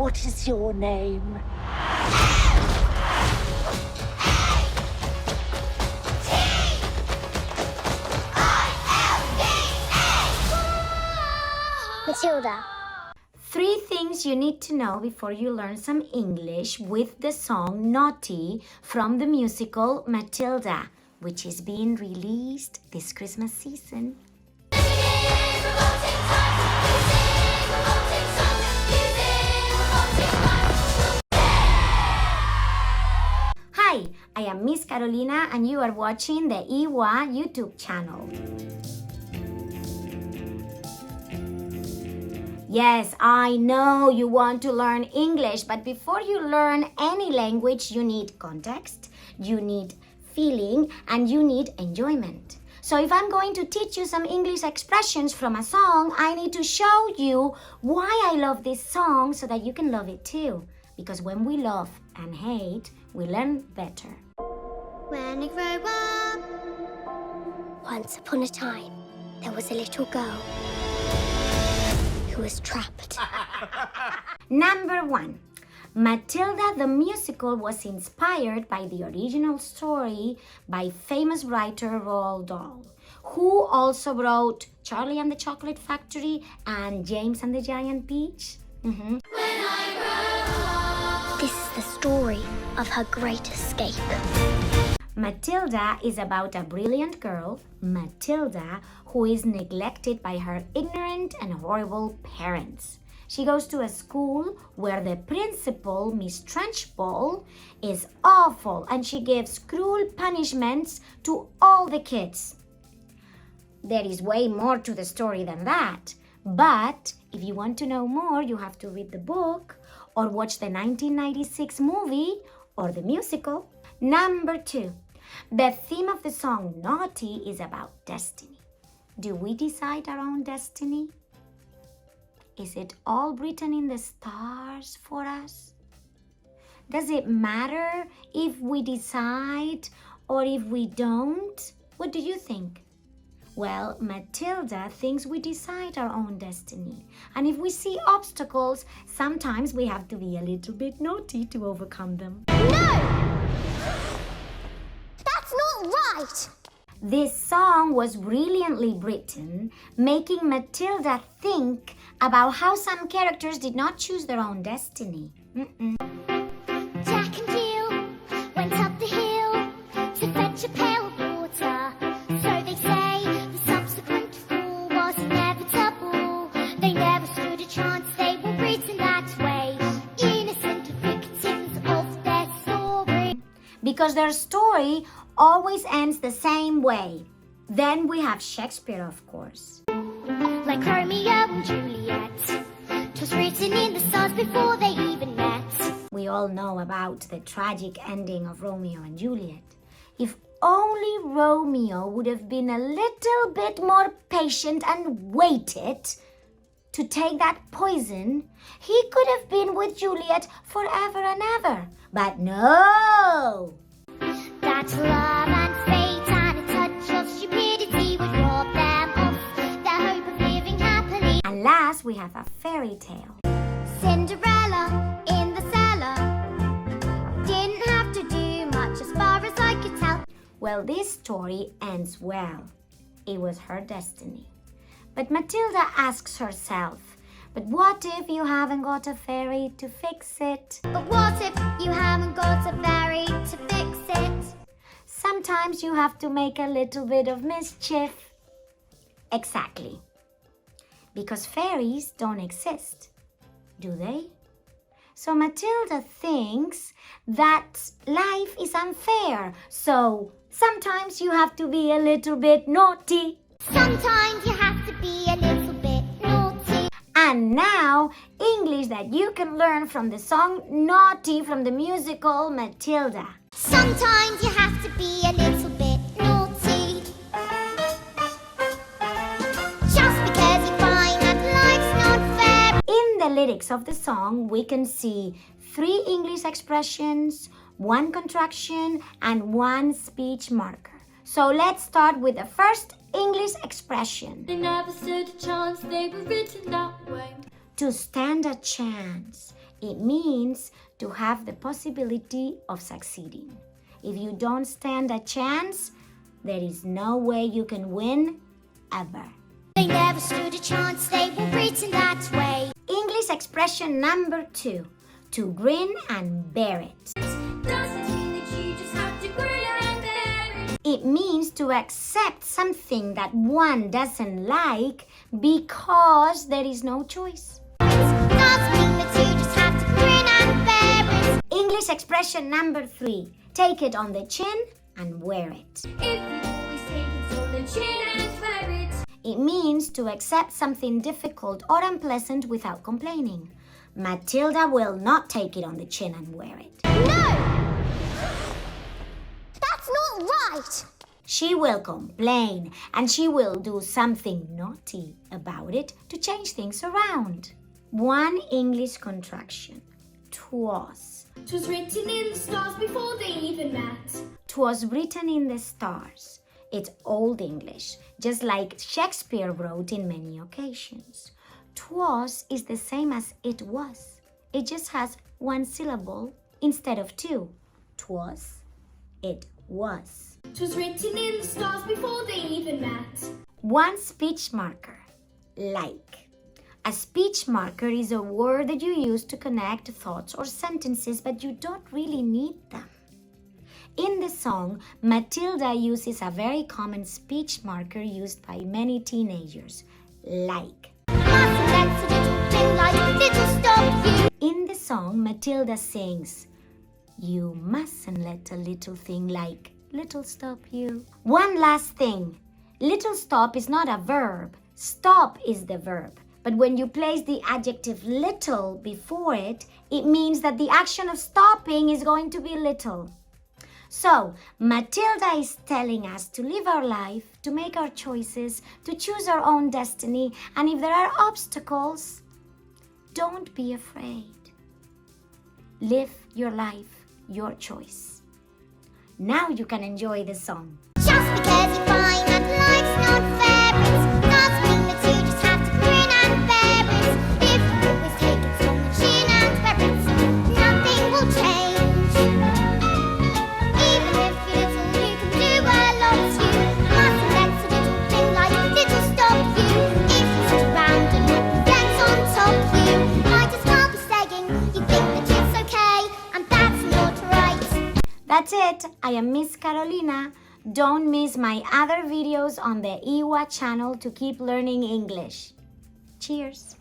What is your name? Matilda. 3 things you need to know before you learn some English with the song Naughty from the musical Matilda, which is being released this Christmas season. Hi, I am Miss Carolina and you are watching the EWA YouTube channel. Yes, I know you want to learn English, but before you learn any language, you need context, you need feeling, and you need enjoyment. So if I'm going to teach you some English expressions from a song, I need to show you why I love this song so that you can love it too. Because when we love and hate, we learn better. When I grow up, once upon a time, there was a little girl who was trapped. Number 1. Matilda the musical was inspired by the original story by famous writer Roald Dahl, who also wrote Charlie and the Chocolate Factory and James and the Giant Peach. This is the story of her great escape. Matilda is about a brilliant girl, Matilda, who is neglected by her ignorant and horrible parents. She goes to a school where the principal, Miss Trunchbull, is awful and she gives cruel punishments to all the kids. There is way more to the story than that, but if you want to know more, you have to read the book or watch the 1996 movie or the musical. Number 2. The theme of the song Naughty is about destiny. Do we decide our own destiny? Is it all written in the stars for us? Does it matter if we decide or if we don't? What do you think? Well, Matilda thinks we decide our own destiny. And if we see obstacles, sometimes we have to be a little bit naughty to overcome them. No! That's not right! This song was brilliantly written, making Matilda think about how some characters did not choose their own destiny. Jack and Jill went up the hill to fetch a pail of water. So they say the subsequent fall was inevitable. They never stood a chance, they were written that way. Innocent victims of their story. Because their story always ends the same way. Then we have Shakespeare, of course. Like Romeo and Juliet, 'twas written in the stars before they even met. We all know about the tragic ending of Romeo and Juliet. If only Romeo would have been a little bit more patient and waited to take that poison, he could have been with Juliet forever and ever. But no! That love and fate and a touch of stupidity would rob them of their hope of living happily. And last, we have a fairy tale. Cinderella in the cellar didn't have to do much as far as I could tell. Well, this story ends well. It was her destiny. But Matilda asks herself, but what if you haven't got a fairy to fix it? But what if you haven't got a fairy to fix it? Sometimes you have to make a little bit of mischief. Exactly. Because fairies don't exist, do they? So Matilda thinks that life is unfair. So sometimes you have to be a little bit naughty. Sometimes you have to be a little bit naughty. And now, English that you can learn from the song Naughty from the musical Matilda. Sometimes you have to be a little bit naughty. Just because you find that life's not fair. In the lyrics of the song, we can see 3 English expressions, 1 contraction, and 1 speech marker. So let's start with the first English expression. They never stood a chance, they were written that way. To stand a chance. It means to have the possibility of succeeding. If you don't stand a chance, there is no way you can win ever. They never stood a chance, they were written that way. English expression number 2, to grin and bear it. Doesn't mean that you just have to grin and bear it. It means to accept something that one doesn't like because there is no choice. Doesn't mean that you just have to grin and bear it. English expression number 3, take it on the chin and wear it. If you always take it on the chin and wear it. It means to accept something difficult or unpleasant without complaining. Matilda will not take it on the chin and wear it. No! That's not right! She will complain and she will do something naughty about it to change things around. One English contraction. 'Twas. 'Twas written in the stars before they even met. 'Twas written in the stars. It's Old English, just like Shakespeare wrote in many occasions. 'Twas is the same as it was. It just has one syllable instead of two. 'Twas, it was. 'Twas written in the stars before they even met. One speech marker. Like. A speech marker is a word that you use to connect thoughts or sentences, but you don't really need them. In the song, Matilda uses a very common speech marker used by many teenagers, like. In the song, Matilda sings, "You mustn't let a little thing like little stop you." One last thing. Little stop is not a verb. Stop is the verb. But when you place the adjective little before it, it means that the action of stopping is going to be little. So, Matilda is telling us to live our life, to make our choices, to choose our own destiny, and if there are obstacles, don't be afraid. Live your life, your choice. Now you can enjoy the song. Just because you find that life's not fair, it doesn't mean that you just have to grin and bear it. If you always take it on the chin and wear it, nothing will change. Even if you're little, you can do a lot. You mustn't let a little thing like little stop you. If you sit around and look friends on top, you might as well be saying you think that it's okay, and that's not right. That's it. I am Miss Carolina. Don't miss my other videos on the EWA channel to keep learning English. Cheers!